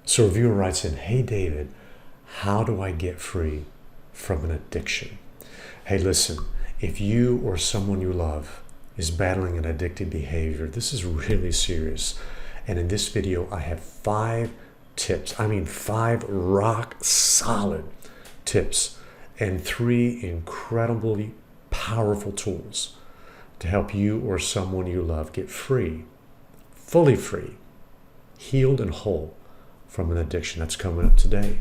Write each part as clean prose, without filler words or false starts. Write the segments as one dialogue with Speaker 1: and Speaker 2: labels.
Speaker 1: So a viewer writes in, "Hey David, how do I get free from an addiction?" Hey, listen, if you or someone you love is battling an addictive behavior, this is really serious. And in this video, I have 5 tips. I mean, 5 rock solid tips and 3 incredibly powerful tools to help you or someone you love get free, fully free, healed and whole from an addiction. That's coming up today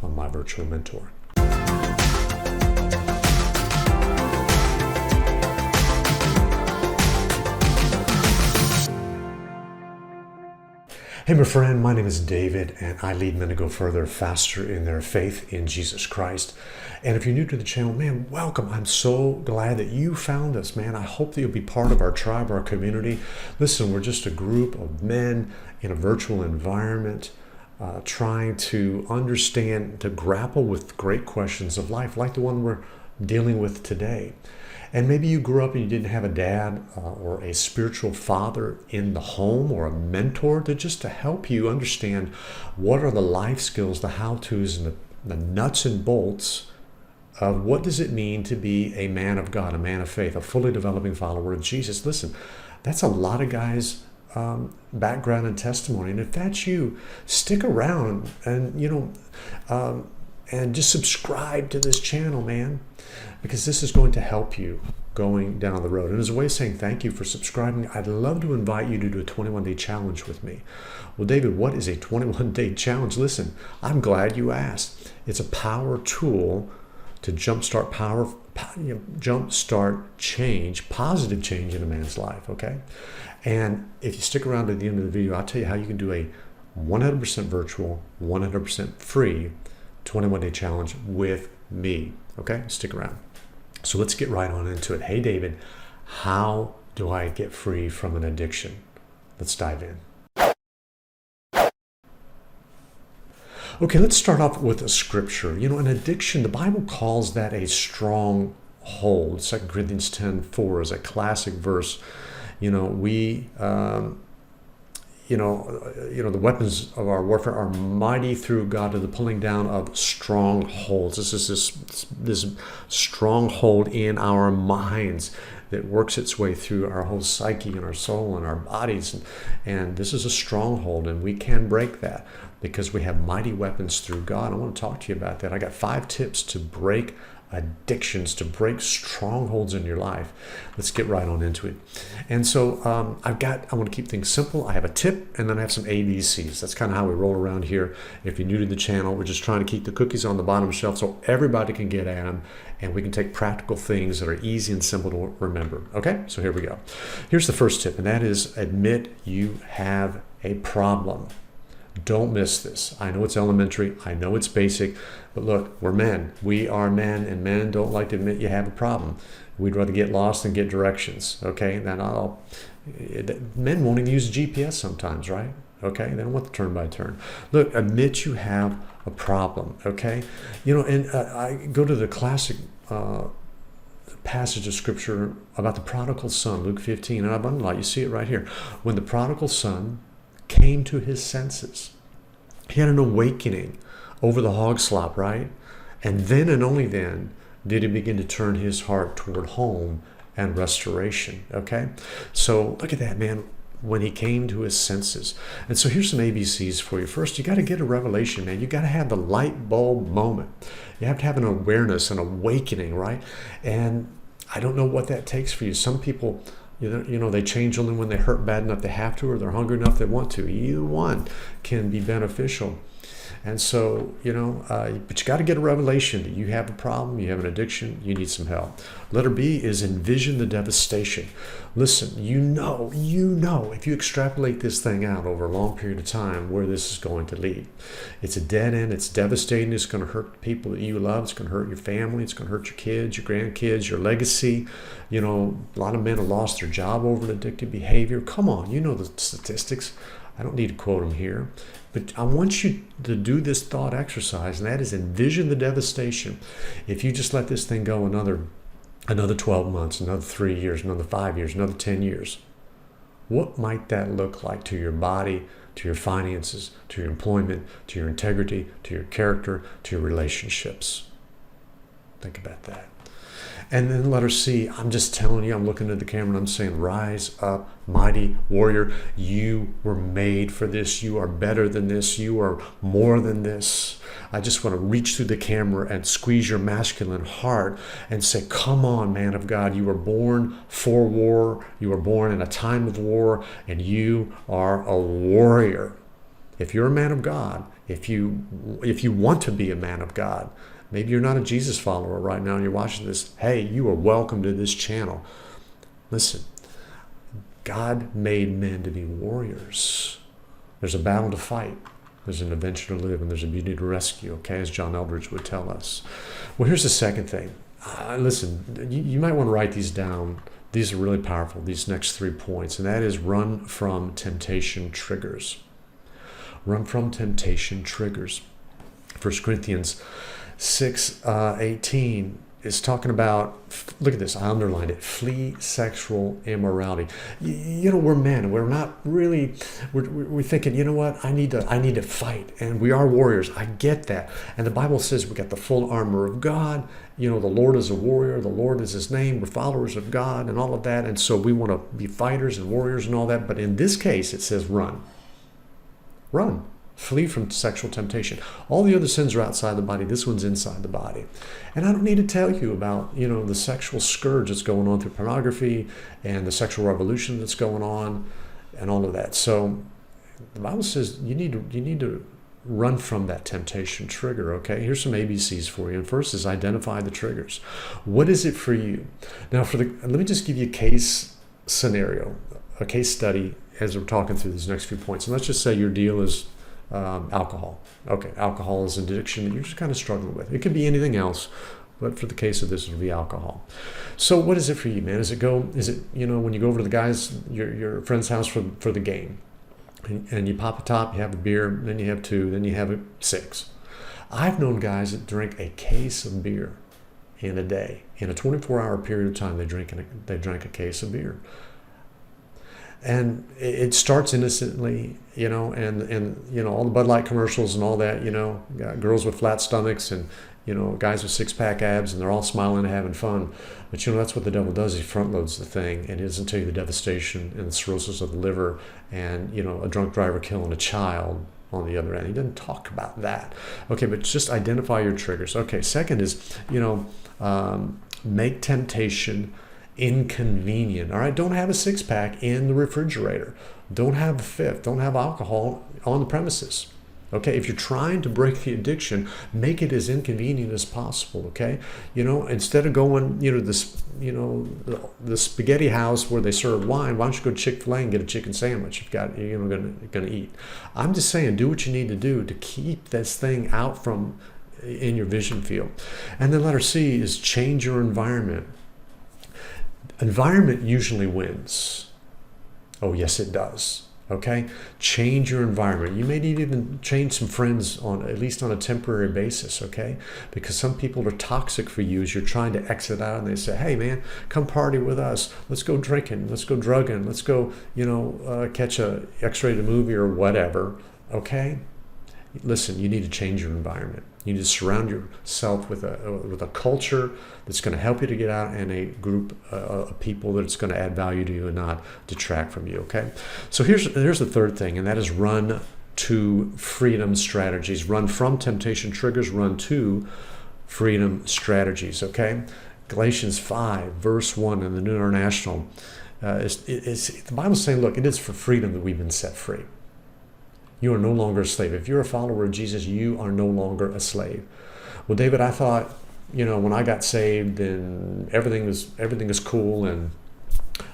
Speaker 1: on My Virtual Mentor. Hey, my friend, my name is David, and I lead men to go further, faster in their faith in Jesus Christ. And if you're new to the channel, man, welcome. I'm so glad that you found us, man. I hope that you'll be part of our tribe, our community. Listen, we're just a group of men in a virtual environment trying to understand, to grapple with great questions of life, like the one we're dealing with today. And maybe you grew up and you didn't have a dad or a spiritual father in the home or a mentor to help you understand what are the life skills, the how-tos, and the nuts and bolts of what does it mean to be a man of God, a man of faith, a fully developing follower of Jesus. Listen, that's a lot of guys' background and testimony. And if that's you, stick around and, and just subscribe to this channel, man, because this is going to help you going down the road. And as a way of saying thank you for subscribing, I'd love to invite you to do a 21-day challenge with me. Well, David, what is a 21-day challenge? Listen, I'm glad you asked. It's a power tool to jumpstart change, positive change in a man's life, okay? And if you stick around to the end of the video, I'll tell you how you can do a 100% virtual, 100% free 21-day challenge with me, okay? Stick around. So let's get right on into it. Hey, David, how do I get free from an addiction? Let's dive in. Okay, let's start off with a scripture. An addiction, the Bible calls that a stronghold. 2 Corinthians 10:4 is a classic verse. The weapons of our warfare are mighty through God to the pulling down of strongholds. This is this stronghold in our minds that works its way through our whole psyche and our soul and our bodies. And this is a stronghold, and we can break that because we have mighty weapons through God. I want to talk to you about that. I got 5 tips to break addictions, to break strongholds in your life. Let's get right on into it. And so I want to keep things simple. I have a tip, and then I have some ABCs. That's kind of how we roll around here. If you're new to the channel, we're just trying to keep the cookies on the bottom shelf so everybody can get at them, and we can take practical things that are easy and simple to remember. Okay, so here we go. Here's the first tip, and that is admit you have a problem. Don't miss this. I know it's elementary. I know it's basic. But look, we're men. We are men, and men don't like to admit you have a problem. We'd rather get lost than get directions. Okay? Men won't even use GPS sometimes, right? Okay? They don't want the turn by turn. Look, admit you have a problem. Okay? I go to the classic passage of scripture about the prodigal son, Luke 15, and I've underlined, you see it right here. When the prodigal son came to his senses, he had an awakening over the hog slop, right? And then and only then did he begin to turn his heart toward home and restoration, okay? So look at that, man, when he came to his senses. And so here's some ABCs for you. First, you got to get a revelation, man. You got to have the light bulb moment. You have to have an awareness, an awakening, right? And I don't know what that takes for you. Some people, they change only when they hurt bad enough they have to, or they're hungry enough they want to. Either one can be beneficial. And so, but you got to get a revelation that you have a problem, you have an addiction, you need some help. Letter B is envision the devastation. Listen, if you extrapolate this thing out over a long period of time, where this is going to lead. It's a dead end. It's devastating. It's going to hurt the people that you love. It's going to hurt your family. It's going to hurt your kids, your grandkids, your legacy. A lot of men have lost their job over an addictive behavior. Come on, you know the statistics. I don't need to quote them here. But I want you to do this thought exercise, and that is envision the devastation. If you just let this thing go another 12 months, another 3 years, another 5 years, another 10 years, what might that look like to your body, to your finances, to your employment, to your integrity, to your character, to your relationships. Think about that. And then letter C, I'm just telling you, I'm looking at the camera and I'm saying, rise up, mighty warrior. You were made for this. You are better than this. You are more than this. I just want to reach through the camera and squeeze your masculine heart and say, come on, man of God. You were born for war. You were born in a time of war, and you are a warrior. If you're a man of God, if you want to be a man of God, maybe you're not a Jesus follower right now and you're watching this. Hey, you are welcome to this channel. Listen, God made men to be warriors. There's a battle to fight. There's an adventure to live, and there's a beauty to rescue, okay, as John Eldridge would tell us. Well, here's the second thing. Listen, you might want to write these down. These are really powerful, these next 3 points, and that is run from temptation triggers. Run from temptation triggers. 1 Corinthians 6:18 is talking about, look at this, I underlined it, flee sexual immorality. You know, we're men. We're not really, we're thinking, you know what, I need to fight. And we are warriors. I get that. And the Bible says we got the full armor of God. You know, the Lord is a warrior. The Lord is his name. We're followers of God and all of that. And so we want to be fighters and warriors and all that. But in this case, it says run. Run. Flee from sexual temptation. All the other sins are outside the body. This one's inside the body. And I don't need to tell you about, you know, the sexual scourge that's going on through pornography and the sexual revolution that's going on and all of that. So the Bible says you need to run from that temptation trigger, okay? Here's some ABCs for you. And first is identify the triggers. What is it for you? Now, let me just give you a case scenario, a case study as we're talking through these next few points. And let's just say your deal is alcohol. Okay, alcohol is an addiction that you're just kind of struggling with. It could be anything else, but for the case of this, it'll be alcohol. So what is it for you, man? Is it, you know, when you go over to the guys, your friend's house for the game, and you pop a top, you have a beer, then you have 2, then you have 6. I've known guys that drink a case of beer in a day. In a 24-hour period of time, they drank a case of beer. And it starts innocently, you know, and you know, all the Bud Light commercials and all that, you know, girls with flat stomachs and, you know, guys with 6-pack abs, and they're all smiling and having fun. But, you know, that's what the devil does. He front loads the thing, and he doesn't tell you the devastation and the cirrhosis of the liver and, you know, a drunk driver killing a child on the other end. He doesn't talk about that. Okay, but just identify your triggers. Okay, second is, you know, make temptation inconvenient. All right, don't have a 6-pack in the refrigerator. Don't have a 5th. Don't have alcohol on the premises. Okay, if you're trying to break the addiction, make it as inconvenient as possible. Okay, you know, instead of going, you know, the spaghetti house where they serve wine, why don't you go to Chick-fil-A and get a chicken sandwich? You're gonna eat. I'm just saying, do what you need to do to keep this thing out from in your vision field. And then letter C is change your environment. Environment usually wins. Oh, yes, it does. Okay? Change your environment. You may need even change some friends at least on a temporary basis, okay? Because some people are toxic for you as you're trying to exit out, and they say, hey, man, come party with us. Let's go drinking. Let's go drugging. Let's go, you know, catch a X-rated movie or whatever, okay? Listen, you need to change your environment. You need to surround yourself with a culture that's going to help you to get out, and a group of people that's going to add value to you and not detract from you, okay? So here's the third thing, and that is run to freedom strategies. Run from temptation triggers, run to freedom strategies, okay? Galatians 5, verse 1 in the New International, the Bible's saying, look, it is for freedom that we've been set free. You are no longer a slave. If you're a follower of Jesus, you are no longer a slave. Well, David, I thought, you know, when I got saved, then everything is cool, and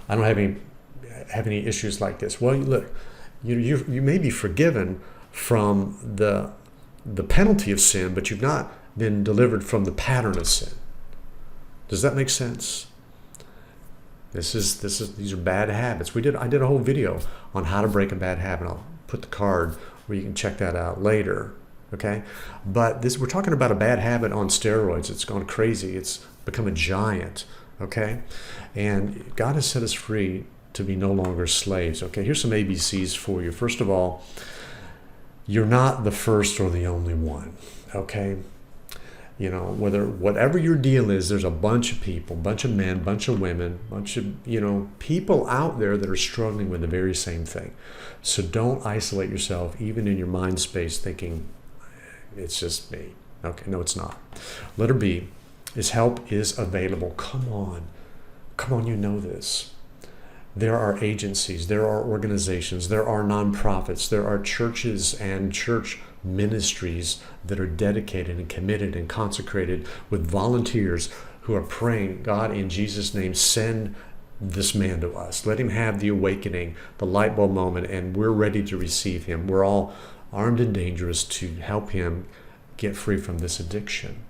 Speaker 1: I don't have any issues like this. Well, look, you may be forgiven from the penalty of sin, but you've not been delivered from the pattern of sin. Does that make sense? These are bad habits. I did a whole video on how to break a bad habit. I'll put the card where you can check that out later. Okay, but we're talking about a bad habit on steroids. It's gone crazy. It's become a giant. Okay, and God has set us free to be no longer slaves. Okay, here's some ABCs for you. First of all, You're not the first or the only one, okay? You know, whatever your deal is, there's a bunch of people, bunch of men, bunch of women, bunch of, people out there that are struggling with the very same thing. So don't isolate yourself, even in your mind space, thinking it's just me. Okay, no, it's not. Letter B is help is available. Come on, you know this. There are agencies, there are organizations, there are nonprofits, there are churches and church ministries that are dedicated and committed and consecrated with volunteers who are praying, God, in Jesus' name, send this man to us. Let him have the awakening, the light bulb moment, and we're ready to receive him. We're all armed and dangerous to help him get free from this addiction.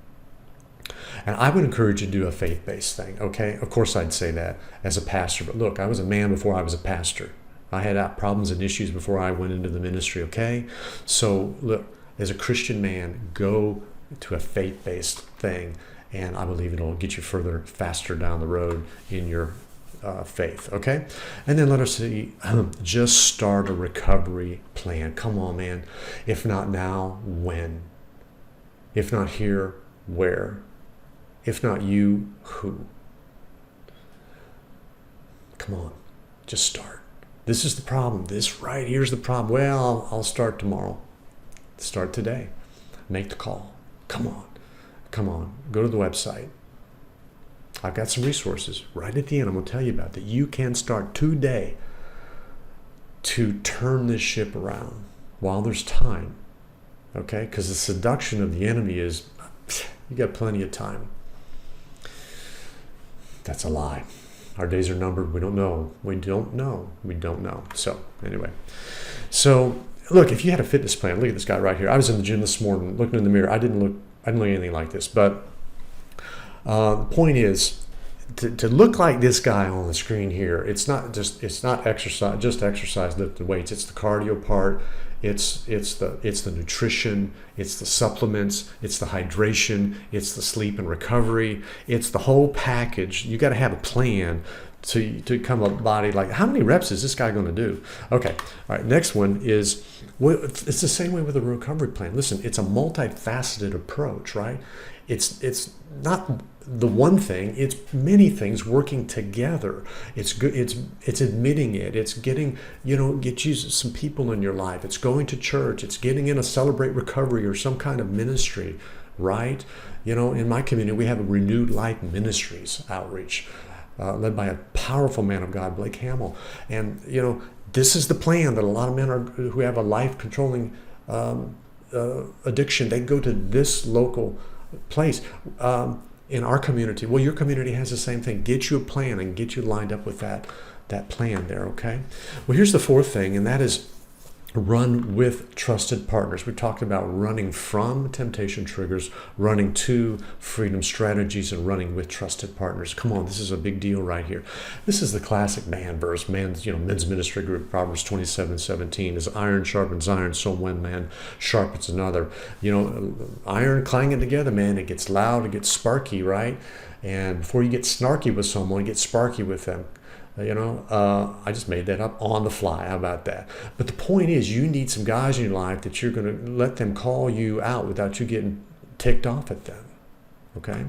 Speaker 1: And I would encourage you to do a faith-based thing, okay? Of course I'd say that as a pastor, but look, I was a man before I was a pastor. I had problems and issues before I went into the ministry, okay? So look, as a Christian man, go to a faith-based thing, and I believe it'll get you faster down the road in your faith, okay? And then let us see, just start a recovery plan. Come on, man. If not now, when? If not here, where? If not you, who? Come on, just start. This is the problem. This right here's the problem. Well, I'll start tomorrow. Start today. Make the call. Come on. Go to the website. I've got some resources right at the end I'm going to tell you about that you can start today to turn this ship around while there's time. Okay? Because the seduction of the enemy is, you got plenty of time. That's a lie. Our days are numbered. We don't know. So anyway. So look, if you had a fitness plan, look at this guy right here. I was in the gym this morning looking in the mirror. I didn't look anything like this. But the point is to look like this guy on the screen here, it's not exercise, lift the weights. It's the cardio part. It's the nutrition, it's the supplements, it's the hydration, it's the sleep and recovery, it's the whole package. You got to have a plan to become a body like. How many reps is this guy going to do? Okay, all right. Next one is, it's the same way with a recovery plan. Listen, it's a multifaceted approach, right? It's not the one thing, it's many things working together. It's good, it's admitting it, it's getting, get you some people in your life, it's going to church, it's getting in a Celebrate Recovery or some kind of ministry, right? In my community we have a Renewed Life Ministries outreach led by a powerful man of God, Blake Hamill. And this is the plan that a lot of men who have a life controlling addiction, they go to this local place in our community. Well, your community has the same thing. Get you a plan and get you lined up with that plan there, okay? Well, here's the fourth thing, and that is run with trusted partners. We talked about running from temptation triggers, running to freedom strategies, and running with trusted partners. Come on, this is a big deal right here. This is the classic man verse. Men's ministry group, Proverbs 27:17. As iron sharpens iron, so one man sharpens another. Iron clanging together, man, it gets loud, it gets sparky, right? And before you get snarky with someone, get sparky with them. I just made that up on the fly. How about that? But the point is, you need some guys in your life that you're going to let them call you out without you getting ticked off at them. Okay?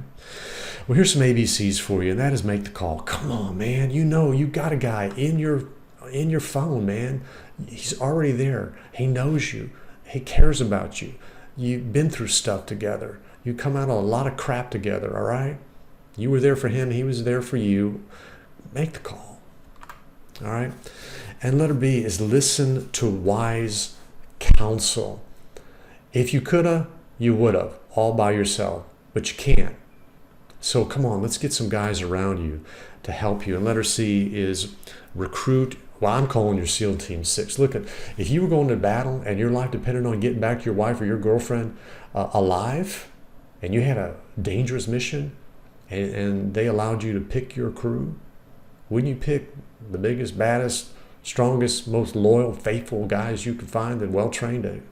Speaker 1: Well, here's some ABCs for you, and that is make the call. Come on, man. You got a guy in your phone, man. He's already there. He knows you. He cares about you. You've been through stuff together. You come out of a lot of crap together, all right? You were there for him. He was there for you. Make the call. All right. And letter B is listen to wise counsel. If you coulda, you woulda, all by yourself, but you can't. So come on, let's get some guys around you to help you. And letter C is recruit. Well, I'm calling your SEAL Team 6. Look, if you were going to battle and your life depended on getting back to your wife or your girlfriend alive, and you had a dangerous mission, and they allowed you to pick your crew, wouldn't you pick the biggest, baddest, strongest, most loyal, faithful guys you could find and well-trained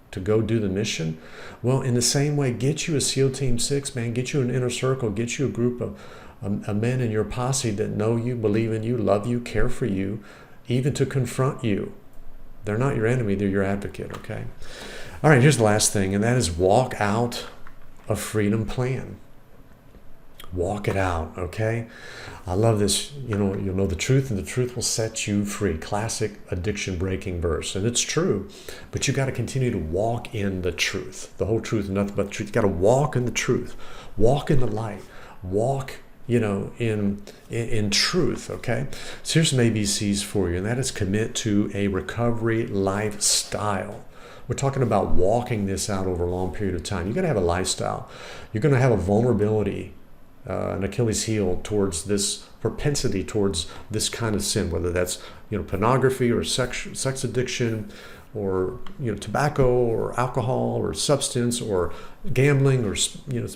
Speaker 1: to go do the mission? Well, in the same way, get you a SEAL Team 6, man. Get you an inner circle. Get you a group of men in your posse that know you, believe in you, love you, care for you, even to confront you They're not your enemy, they're your advocate, okay? All right, here's the last thing, and that is walk out a freedom plan. Walk it out, okay? I love this. You'll know the truth, and the truth will set you free. Classic addiction breaking verse. And it's true, but you got to continue to walk in the truth. The whole truth and nothing but the truth. You got to walk in the truth. Walk in the light. Walk, in truth, okay? So here's some ABCs for you, and that is commit to a recovery lifestyle. We're talking about walking this out over a long period of time. You're going to have a lifestyle. You're going to have a vulnerability, an Achilles heel towards this propensity towards this kind of sin, whether that's pornography or sex addiction, or tobacco or alcohol or substance or gambling or spending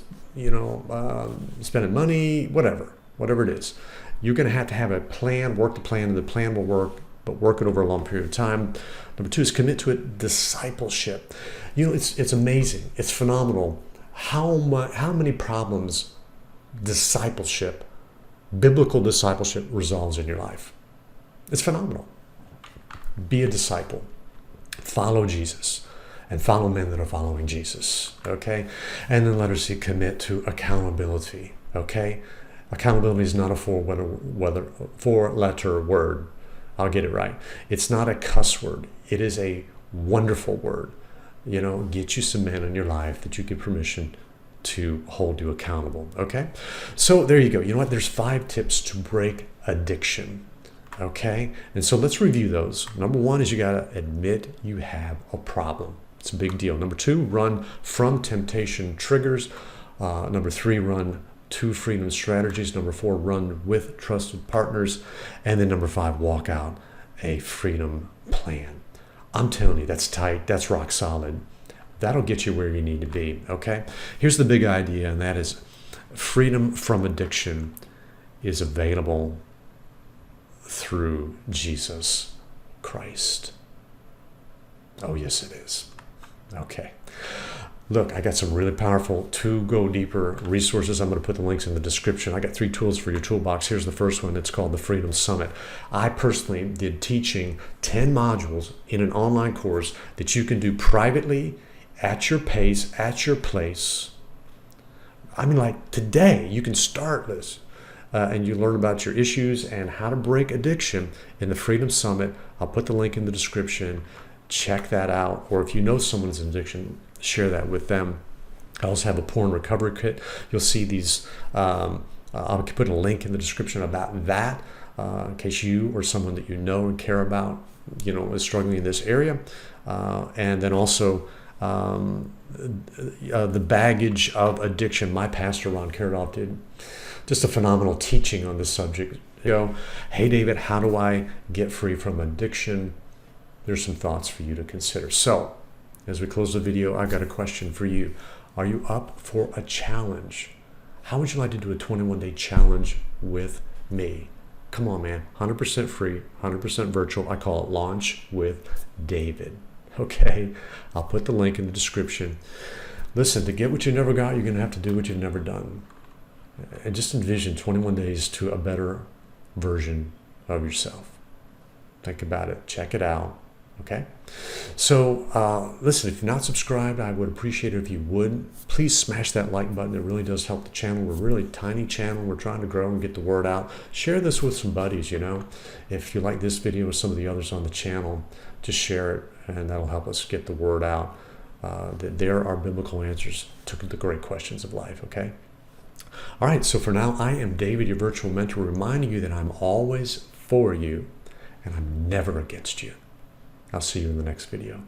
Speaker 1: money, whatever it is. You're going to have a plan, work the plan, and the plan will work, but work it over a long period of time. Number 2 is commit to it, discipleship. It's amazing. It's phenomenal how many problems biblical discipleship resolves in your life. It's phenomenal. Be a disciple. Follow Jesus and follow men that are following Jesus, okay? And then letter C, commit to accountability, okay? Accountability is not a four-letter word. I'll get it right. It's not a cuss word. It is a wonderful word. Get you some men in your life that you give permission to hold you accountable, okay? So there you go. You know what? There's 5 tips to break addiction, okay? And so let's review those. Number 1 is you got to admit you have a problem. It's a big deal. Number 2, run from temptation triggers. Number 3, run to freedom strategies. Number 4, run with trusted partners. And then number 5, walk out a freedom plan. I'm telling you, that's tight. That's rock solid. That'll get you where you need to be, okay? Here's the big idea, and that is freedom from addiction is available through Jesus Christ. Oh, yes, it is. Okay. Look, I got some really powerful to go deeper resources. I'm going to put the links in the description. I got 3 tools for your toolbox. Here's the first one. It's called the Freedom Summit. I personally did teaching 10 modules in an online course that you can do privately, at your pace, at your place. I mean, like today, you can start this and you learn about your issues and how to break addiction in the Freedom Summit. I'll put the link in the description. Check that out. Or if you know someone's addiction, share that with them. I also have a porn recovery kit. You'll see these. I'll put a link in the description about that in case you or someone that you know and care about, is struggling in this area. And then also, the baggage of addiction. My pastor, Ron Kairdolf, did just a phenomenal teaching on this subject. Hey David, how do I get free from addiction? There's some thoughts for you to consider. So, as we close the video, I've got a question for you. Are you up for a challenge? How would you like to do a 21-day challenge with me? Come on, man. 100% free, 100% virtual. I call it Launch with David. Okay, I'll put the link in the description. Listen, to get what you never got, you're going to have to do what you've never done. And just envision 21 days to a better version of yourself. Think about it. Check it out. Okay? So, listen, if you're not subscribed, I would appreciate it if you would. Please smash that like button. It really does help the channel. We're a really tiny channel. We're trying to grow and get the word out. Share this with some buddies, If you like this video or some of the others on the channel, just share it, and that'll help us get the word out that there are biblical answers to the great questions of life, okay? All right, so for now, I am David, your virtual mentor, reminding you that I'm always for you, and I'm never against you. I'll see you in the next video.